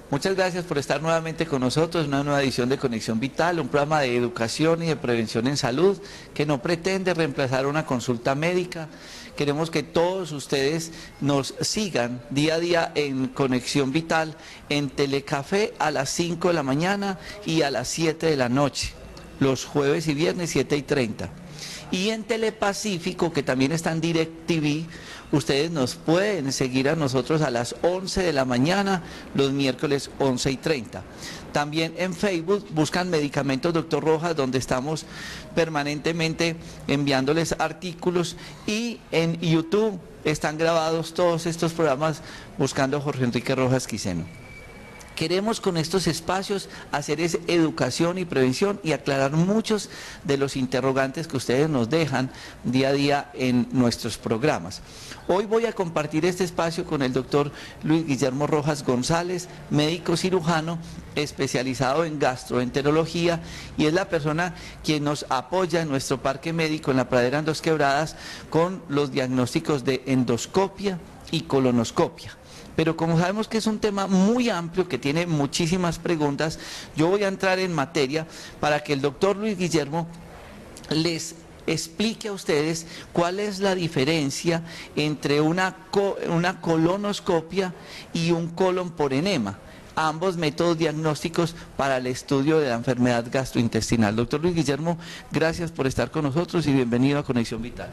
Muchas gracias por estar nuevamente con nosotros en una nueva edición de Conexión Vital, un programa de educación y de prevención en salud que no pretende reemplazar una consulta médica. Queremos que todos ustedes nos sigan día a día en Conexión Vital, en Telecafé a las 5 de la mañana y a las 7 de la noche, los jueves y viernes 7:30. Y en Telepacífico, que también está en DirecTV, ustedes nos pueden seguir a nosotros a las 11 de la mañana, los miércoles 11:30. También en Facebook buscan Medicamentos Dr. Rojas, donde estamos permanentemente enviándoles artículos, y en YouTube están grabados todos estos programas buscando Jorge Enrique Rojas Quiseno. Queremos con estos espacios hacer educación y prevención y aclarar muchos de los interrogantes que ustedes nos dejan día a día en nuestros programas. Hoy voy a compartir este espacio con el doctor Luis Guillermo Rojas González, médico cirujano especializado en gastroenterología, y es la persona quien nos apoya en nuestro parque médico en la Pradera en Dos Quebradas con los diagnósticos de endoscopia y colonoscopia. Pero como sabemos que es un tema muy amplio, que tiene muchísimas preguntas, yo voy a entrar en materia para que el doctor Luis Guillermo les explique a ustedes cuál es la diferencia entre una colonoscopia y un colon por enema, ambos métodos diagnósticos para el estudio de la enfermedad gastrointestinal. Doctor Luis Guillermo, gracias por estar con nosotros y bienvenido a Conexión Vital.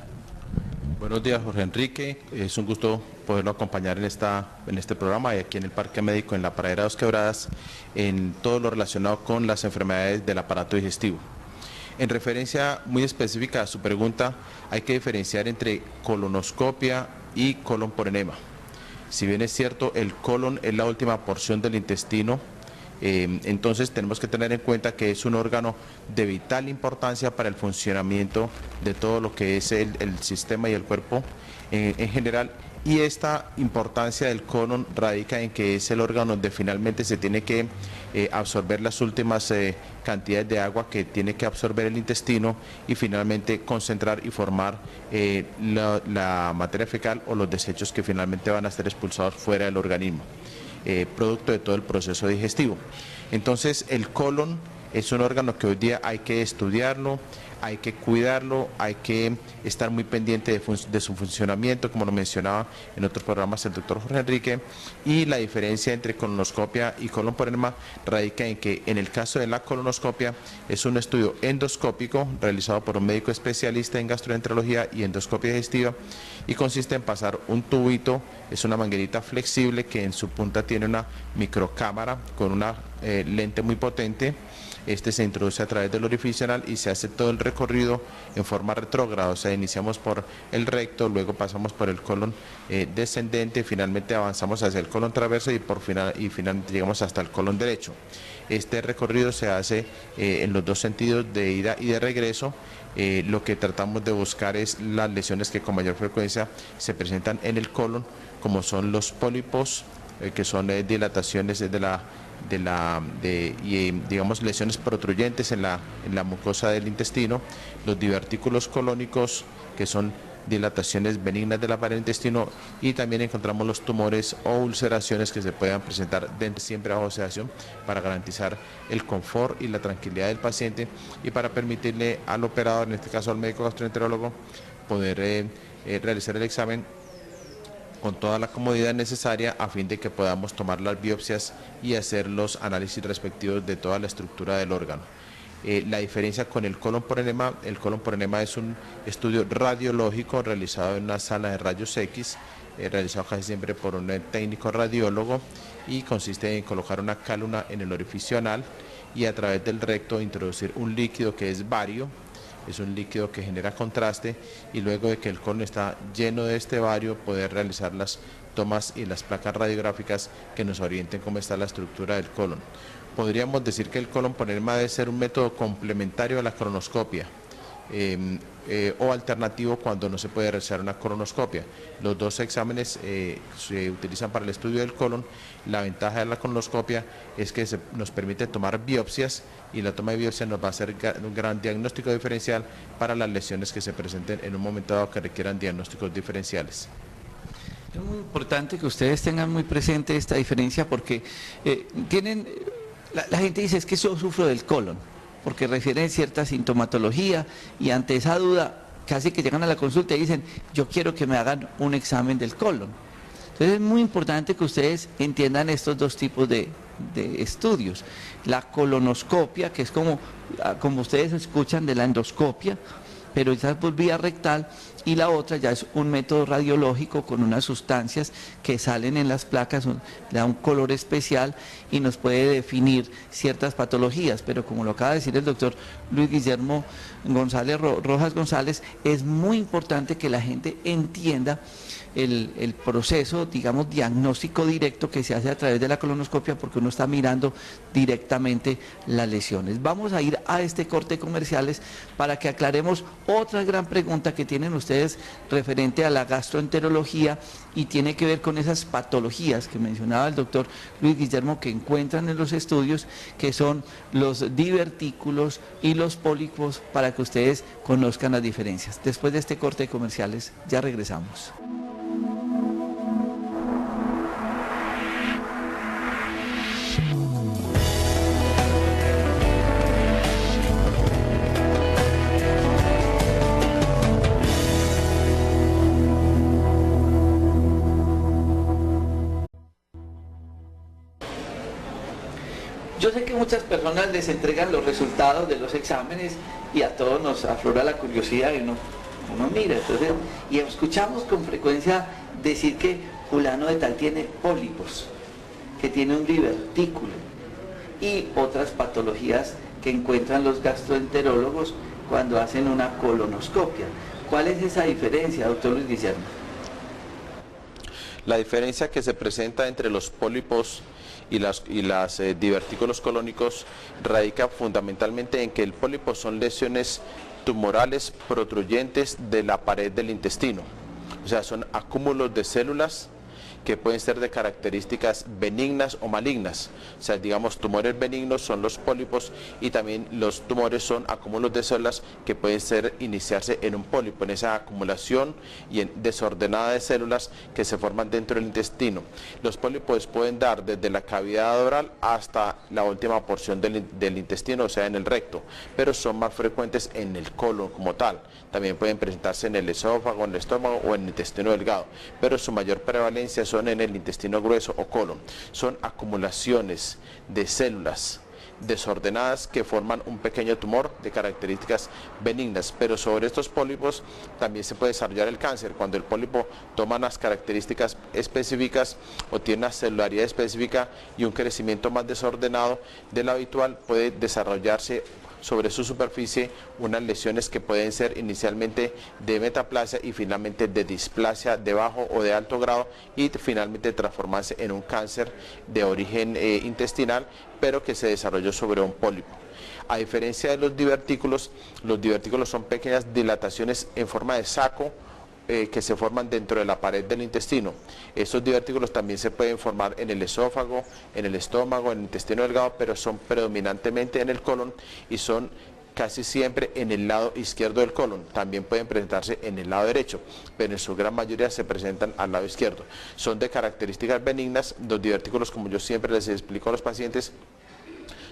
Buenos días, Jorge Enrique. Es un gusto poderlo acompañar en este programa y aquí en el Parque Médico en la Pradera Dos Quebradas, en todo lo relacionado con las enfermedades del aparato digestivo. En referencia muy específica a su pregunta, hay que diferenciar entre colonoscopia y colon por enema. Si bien es cierto, el colon es la última porción del intestino, entonces tenemos que tener en cuenta que es un órgano de vital importancia para el funcionamiento de todo lo que es el sistema y el cuerpo en general, y esta importancia del colon radica en que es el órgano donde finalmente se tiene que absorber las últimas cantidades de agua que tiene que absorber el intestino y finalmente concentrar y formar la materia fecal o los desechos que finalmente van a ser expulsados fuera del organismo, producto de todo el proceso digestivo. Entonces el colon es un órgano que hoy día hay que estudiarlo, hay que cuidarlo, hay que estar muy pendiente de su funcionamiento, como lo mencionaba en otros programas el doctor Jorge Enrique, y la diferencia entre colonoscopia y colon por enema radica en que en el caso de la colonoscopia es un estudio endoscópico realizado por un médico especialista en gastroenterología y endoscopia digestiva, y consiste en pasar un tubito, es una manguerita flexible que en su punta tiene una microcámara con una lente muy potente. Este se introduce a través del orificio anal y se hace todo el recorrido en forma retrógrada, o sea, iniciamos por el recto, luego pasamos por el colon descendente, finalmente avanzamos hacia el colon transverso y finalmente llegamos hasta el colon derecho. Este recorrido se hace en los dos sentidos, de ida y de regreso. Lo que tratamos de buscar es las lesiones que con mayor frecuencia se presentan en el colon, como son los pólipos, que son dilataciones digamos lesiones protruyentes en la mucosa del intestino, los divertículos colónicos, que son dilataciones benignas de la pared del intestino, y también encontramos los tumores o ulceraciones que se puedan presentar siempre bajo sedación para garantizar el confort y la tranquilidad del paciente y para permitirle al operador, en este caso al médico gastroenterólogo, poder realizar el examen con toda la comodidad necesaria a fin de que podamos tomar las biopsias y hacer los análisis respectivos de toda la estructura del órgano. La diferencia con el colon por enema es un estudio radiológico realizado en una sala de rayos X, realizado casi siempre por un técnico radiólogo, y consiste en colocar una cálula en el orificio anal y a través del recto introducir un líquido que es bario. Es un líquido que genera contraste, y luego de que el colon está lleno de este bario, poder realizar las tomas y las placas radiográficas que nos orienten cómo está la estructura del colon. Podríamos decir que el colon por encima debe ser un método complementario a la colonoscopia. O alternativo cuando no se puede realizar una colonoscopia. Los dos exámenes se utilizan para el estudio del colon. La ventaja de la colonoscopia es que nos permite tomar biopsias y la toma de biopsias nos va a hacer un gran diagnóstico diferencial para las lesiones que se presenten en un momento dado que requieran diagnósticos diferenciales. Es muy importante que ustedes tengan muy presente esta diferencia porque la gente dice es que yo sufro del colon, porque refieren cierta sintomatología y ante esa duda casi que llegan a la consulta y dicen yo quiero que me hagan un examen del colon. Entonces es muy importante que ustedes entiendan estos dos tipos de estudios. La colonoscopia, que es como ustedes escuchan de la endoscopia, pero esa es por vía rectal, y la otra ya es un método radiológico con unas sustancias que salen en las placas, le da un color especial y nos puede definir ciertas patologías, pero como lo acaba de decir el doctor Luis Guillermo González Rojas González, es muy importante que la gente entienda el proceso, digamos, diagnóstico directo que se hace a través de la colonoscopia porque uno está mirando directamente las lesiones. Vamos a ir a este corte de comerciales para que aclaremos otra gran pregunta que tienen ustedes referente a la gastroenterología y tiene que ver con esas patologías que mencionaba el doctor Luis Guillermo que encuentran en los estudios, que son los divertículos y los pólipos, para que ustedes conozcan las diferencias. Después de este corte de comerciales ya regresamos. Yo sé que muchas personas les entregan los resultados de los exámenes y a todos nos aflora la curiosidad y uno mira, entonces, y escuchamos con frecuencia decir que fulano de tal tiene pólipos, que tiene un divertículo y otras patologías que encuentran los gastroenterólogos cuando hacen una colonoscopia. ¿Cuál es esa diferencia, doctor Luis Guillermo? La diferencia que se presenta entre los pólipos y los divertículos colónicos radica fundamentalmente en que el pólipo son lesiones tumorales protruyentes de la pared del intestino, o sea, son acúmulos de células que pueden ser de características benignas o malignas. O sea, digamos, tumores benignos son los pólipos y también los tumores son acúmulos de células que pueden iniciarse en un pólipo, en esa acumulación y en desordenada de células que se forman dentro del intestino. Los pólipos pueden dar desde la cavidad oral hasta la última porción del intestino, o sea, en el recto, pero son más frecuentes en el colon como tal. También pueden presentarse en el esófago, en el estómago o en el intestino delgado, pero su mayor prevalencia son en el intestino grueso o colon. Son acumulaciones de células desordenadas que forman un pequeño tumor de características benignas, pero sobre estos pólipos también se puede desarrollar el cáncer. Cuando el pólipo toma unas características específicas o tiene una celularidad específica y un crecimiento más desordenado del habitual, puede desarrollarse sobre su superficie unas lesiones que pueden ser inicialmente de metaplasia y finalmente de displasia de bajo o de alto grado y finalmente transformarse en un cáncer de origen intestinal, pero que se desarrolló sobre un pólipo. A diferencia de los divertículos son pequeñas dilataciones en forma de saco que se forman dentro de la pared del intestino. Estos divertículos también se pueden formar en el esófago, en el estómago, en el intestino delgado, pero son predominantemente en el colon y son casi siempre en el lado izquierdo del colon. También pueden presentarse en el lado derecho, pero en su gran mayoría se presentan al lado izquierdo. Son de características benignas. Los divertículos, como yo siempre les explico a los pacientes,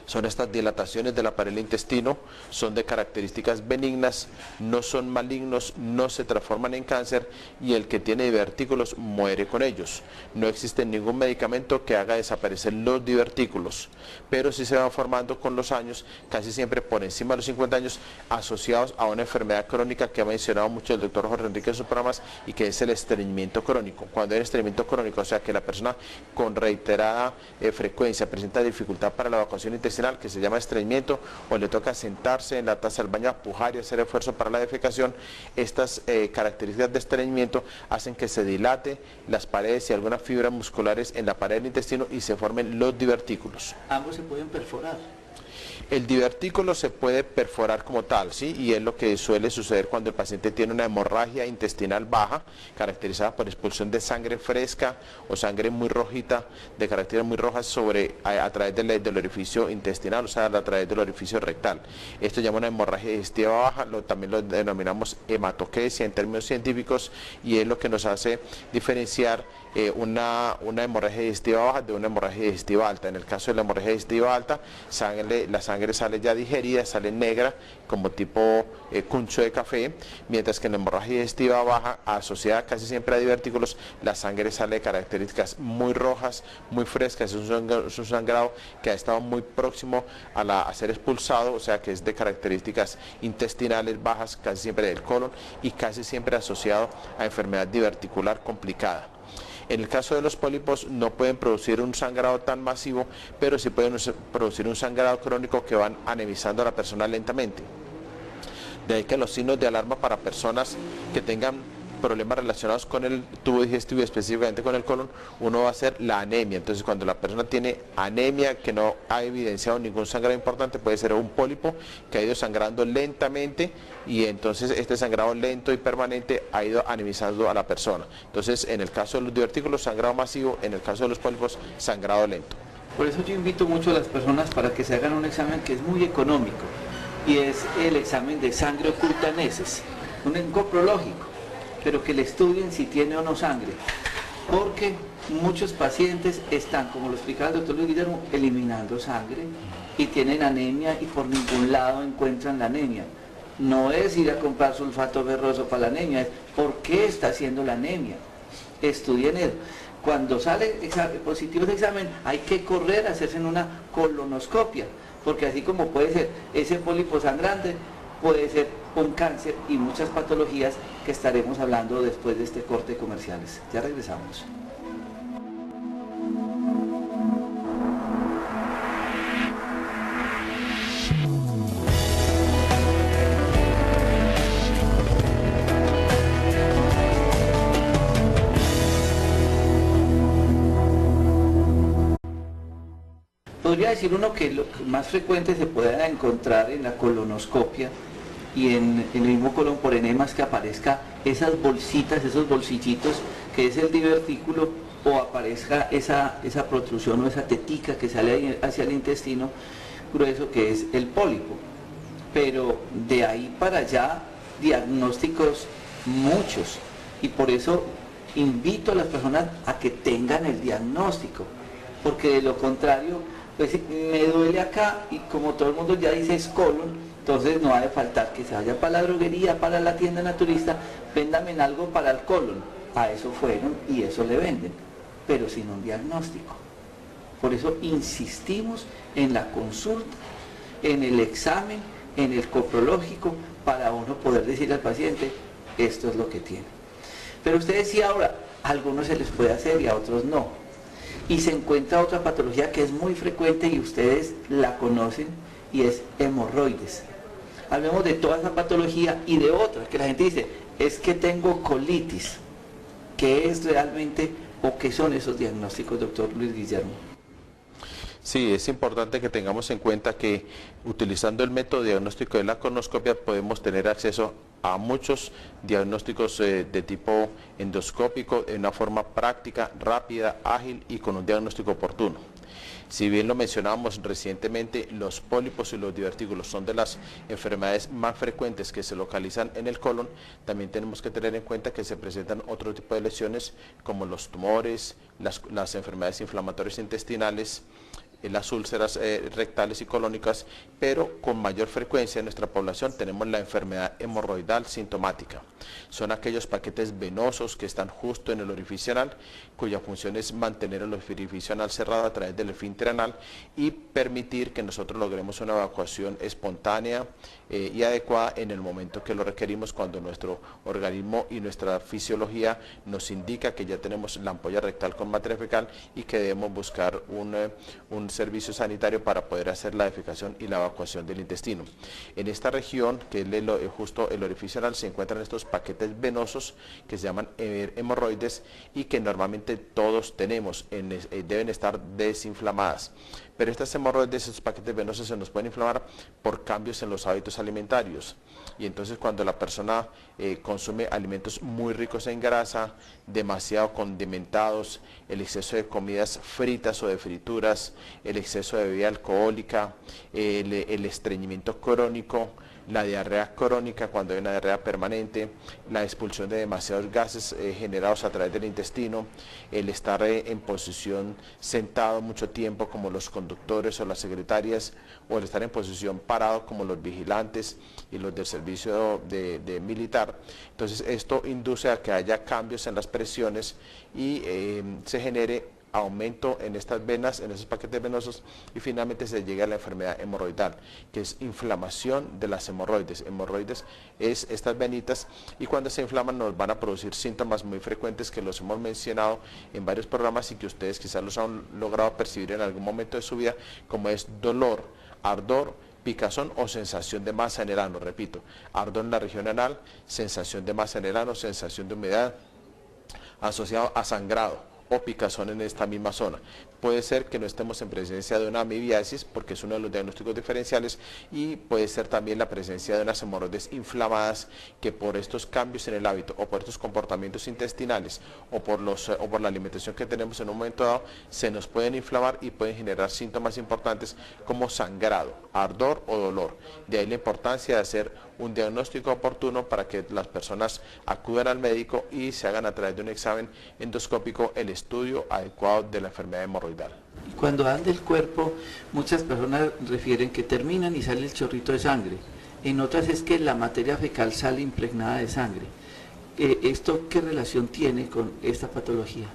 son estas dilataciones de la pared del intestino, son de características benignas, no son malignos, no se transforman en cáncer y el que tiene divertículos muere con ellos. No existe ningún medicamento que haga desaparecer los divertículos, pero sí se van formando con los años, casi siempre por encima de los 50 años, asociados a una enfermedad crónica que ha mencionado mucho el doctor Jorge Enrique en sus programas y que es el estreñimiento crónico. Cuando hay estreñimiento crónico, o sea que la persona con reiterada frecuencia presenta dificultad para la evacuación intestinal, intestinal que se llama estreñimiento, o le toca sentarse en la taza del baño a pujar y hacer esfuerzo para la defecación, estas características de estreñimiento hacen que se dilate las paredes y algunas fibras musculares en la pared del intestino y se formen los divertículos. Ambos se pueden perforar. El divertículo se puede perforar como tal, ¿sí? Y es lo que suele suceder cuando el paciente tiene una hemorragia intestinal baja, caracterizada por expulsión de sangre fresca o sangre muy rojita, de características muy rojas a través del orificio intestinal, o sea, a través del orificio rectal. Esto se llama una hemorragia digestiva baja, también lo denominamos hematoquesia en términos científicos, y es lo que nos hace diferenciar una hemorragia digestiva baja de una hemorragia digestiva alta. En el caso de la hemorragia digestiva alta, la sangre sale ya digerida, sale negra, como tipo cuncho de café, mientras que en la hemorragia digestiva baja, asociada casi siempre a divertículos, la sangre sale de características muy rojas, muy frescas. Es un sangrado que ha estado muy próximo a ser expulsado, o sea que es de características intestinales bajas, casi siempre del colon, y casi siempre asociado a enfermedad diverticular complicada. En el caso de los pólipos no pueden producir un sangrado tan masivo, pero sí pueden producir un sangrado crónico que van anemizando a la persona lentamente. De ahí que los signos de alarma para personas que tengan problemas relacionados con el tubo digestivo y específicamente con el colon, uno va a ser la anemia. Entonces, cuando la persona tiene anemia que no ha evidenciado ningún sangrado importante, puede ser un pólipo que ha ido sangrando lentamente, y entonces este sangrado lento y permanente ha ido anemizando a la persona. Entonces, en el caso de los divertículos, sangrado masivo; en el caso de los pólipos, sangrado lento. Por eso yo invito mucho a las personas para que se hagan un examen que es muy económico, y es el examen de sangre oculta en heces, un coprológico, pero que le estudien si tiene o no sangre, porque muchos pacientes están, como lo explicaba el doctor Luis Guillermo, eliminando sangre y tienen anemia, y por ningún lado encuentran la anemia. No es ir a comprar sulfato ferroso para la anemia, es ¿por qué está haciendo la anemia? Estudien eso. Cuando sale positivo ese examen, hay que correr a hacerse una colonoscopia, porque así como puede ser ese pólipo sangrante, puede ser un cáncer y muchas patologías que estaremos hablando después de este corte de comerciales. Ya regresamos. Podría decir uno que lo más frecuente se puede encontrar en la colonoscopia y en el mismo colon por enemas, que aparezca esas bolsitas, esos bolsillitos, que es el divertículo, o aparezca esa protrusión o esa tetica que sale hacia el intestino grueso, que es el pólipo. Pero de ahí para allá, diagnósticos muchos, y por eso invito a las personas a que tengan el diagnóstico, porque de lo contrario, pues me duele acá, y como todo el mundo ya dice es colon, entonces no ha de faltar que se vaya para la droguería, para la tienda naturista, véndame algo para el colon. A eso fueron y eso le venden, pero sin un diagnóstico. Por eso insistimos en la consulta, en el examen, en el coprológico, para uno poder decirle al paciente, esto es lo que tiene. Pero usted decía ahora, a algunos se les puede hacer y a otros no. Y se encuentra otra patología que es muy frecuente y ustedes la conocen, y es hemorroides. Hablemos de toda esa patología y de otra, que la gente dice, es que tengo colitis. ¿Qué es realmente o qué son esos diagnósticos, doctor Luis Guillermo? Sí, es importante que tengamos en cuenta que utilizando el método diagnóstico de la colonoscopia podemos tener acceso a muchos diagnósticos de tipo endoscópico de una forma práctica, rápida, ágil y con un diagnóstico oportuno. Si bien lo mencionábamos recientemente, los pólipos y los divertículos son de las enfermedades más frecuentes que se localizan en el colon, también tenemos que tener en cuenta que se presentan otro tipo de lesiones como los tumores, las enfermedades inflamatorias intestinales, las úlceras rectales y colónicas, pero con mayor frecuencia en nuestra población tenemos la enfermedad hemorroidal sintomática. Son aquellos paquetes venosos que están justo en el orificio anal, cuya función es mantener el orificio anal cerrado a través del esfínter anal y permitir que nosotros logremos una evacuación espontánea y adecuada en el momento que lo requerimos, cuando nuestro organismo y nuestra fisiología nos indica que ya tenemos la ampolla rectal con materia fecal y que debemos buscar un servicio sanitario para poder hacer la defecación y la evacuación del intestino. En esta región, que es justo el orificio anal, se encuentran estos paquetes venosos que se llaman hemorroides y que normalmente todos tenemos, deben estar desinflamadas. Pero estas hemorroides, estos paquetes venosos se nos pueden inflamar por cambios en los hábitos alimentarios. Y entonces cuando la persona consume alimentos muy ricos en grasa, demasiado condimentados, el exceso de comidas fritas o de frituras, el exceso de bebida alcohólica, el estreñimiento crónico, la diarrea crónica cuando hay una diarrea permanente, la expulsión de demasiados gases generados a través del intestino, el estar en posición sentado mucho tiempo como los conductores o las secretarias, o el estar en posición parado como los vigilantes y los del servicio de militar. Entonces esto induce a que haya cambios en las presiones y se genere aumento en estas venas, en esos paquetes venosos, y finalmente se llega a la enfermedad hemorroidal, que es inflamación de las hemorroides. Hemorroides es estas venitas, y cuando se inflaman nos van a producir síntomas muy frecuentes que los hemos mencionado en varios programas y que ustedes quizás los han logrado percibir en algún momento de su vida, como es dolor, ardor, picazón o sensación de masa en el ano. Repito, ardor en la región anal, sensación de masa en el ano, sensación de humedad asociado a sangrado o picazón en esta misma zona. Puede ser que no estemos en presencia de una amibiasis, porque es uno de los diagnósticos diferenciales, y puede ser también la presencia de unas hemorroides inflamadas que por estos cambios en el hábito o por estos comportamientos intestinales o por la alimentación que tenemos en un momento dado se nos pueden inflamar y pueden generar síntomas importantes como sangrado, ardor o dolor. De ahí la importancia de hacer un diagnóstico oportuno para que las personas acudan al médico y se hagan a través de un examen endoscópico el estudio adecuado de la enfermedad hemorroidal. Y cuando dan del cuerpo, muchas personas refieren que terminan y sale el chorrito de sangre. En otras es que la materia fecal sale impregnada de sangre. ¿Esto qué relación tiene con esta patología?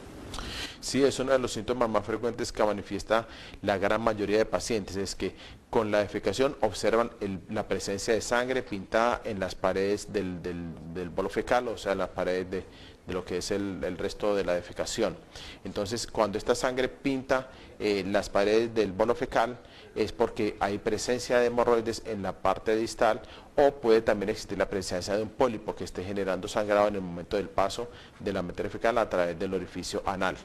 Sí, es uno de los síntomas más frecuentes que manifiesta la gran mayoría de pacientes, es que con la defecación observan la presencia de sangre pintada en las paredes del bolo fecal, o sea, las paredes de lo que es el resto de la defecación. Entonces, cuando esta sangre pinta las paredes del bolo fecal, es porque hay presencia de hemorroides en la parte distal, o puede también existir la presencia de un pólipo que esté generando sangrado en el momento del paso de la materia fecal a través del orificio anal.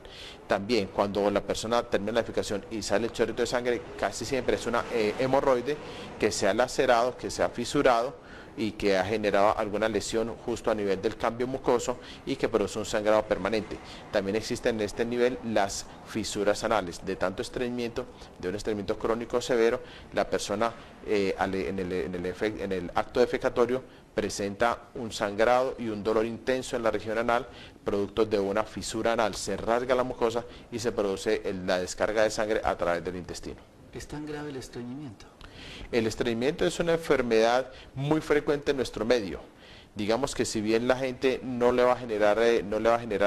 También, cuando la persona termina la defecación y sale el chorrito de sangre, casi siempre es una hemorroide que se ha lacerado, que se ha fisurado y que ha generado alguna lesión justo a nivel del cambio mucoso y que produce un sangrado permanente. También existen en este nivel las fisuras anales. De tanto estreñimiento, de un estreñimiento crónico severo, la persona en el acto defecatorio presenta un sangrado y un dolor intenso en la región anal, producto de una fisura anal. Se rasga la mucosa y se produce la descarga de sangre a través del intestino. ¿Es tan grave el estreñimiento? El estreñimiento es una enfermedad muy frecuente en nuestro medio. Digamos que si bien la gente no le va a generar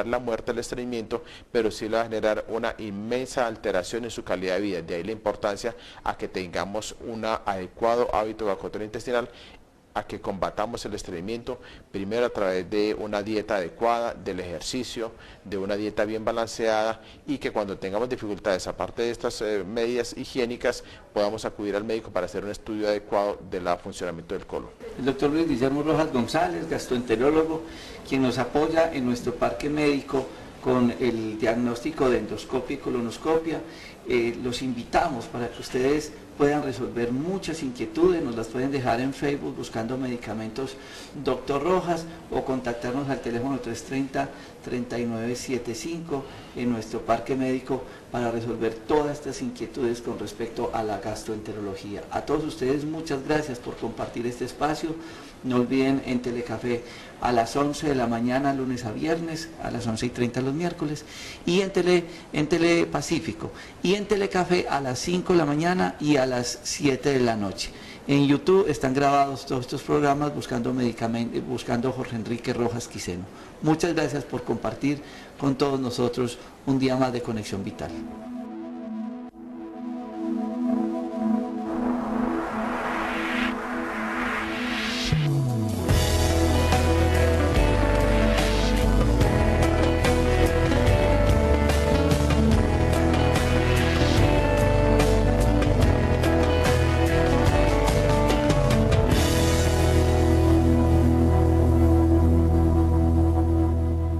la muerte al estreñimiento, pero sí le va a generar una inmensa alteración en su calidad de vida. De ahí la importancia a que tengamos un adecuado hábito evacuatorio intestinal, a que combatamos el estreñimiento, primero a través de una dieta adecuada, del ejercicio, de una dieta bien balanceada, y que cuando tengamos dificultades, aparte de estas medidas higiénicas, podamos acudir al médico para hacer un estudio adecuado del funcionamiento del colon. El doctor Luis Guillermo Rojas González, gastroenterólogo, quien nos apoya en nuestro parque médico con el diagnóstico de endoscopia y colonoscopia. Los invitamos para que ustedes puedan resolver muchas inquietudes, nos las pueden dejar en Facebook buscando medicamentos Dr. Rojas o contactarnos al teléfono 330-3975 en nuestro parque médico para resolver todas estas inquietudes con respecto a la gastroenterología. A todos ustedes muchas gracias por compartir este espacio. No olviden en Telecafé a las 11 de la mañana, lunes a viernes, a las 11:30 los miércoles, y en Telepacífico, y en Telecafé a las 5 de la mañana y a las 7 de la noche. En YouTube están grabados todos estos programas buscando Jorge Enrique Rojas Quiseno. Muchas gracias por compartir con todos nosotros un día más de Conexión Vital.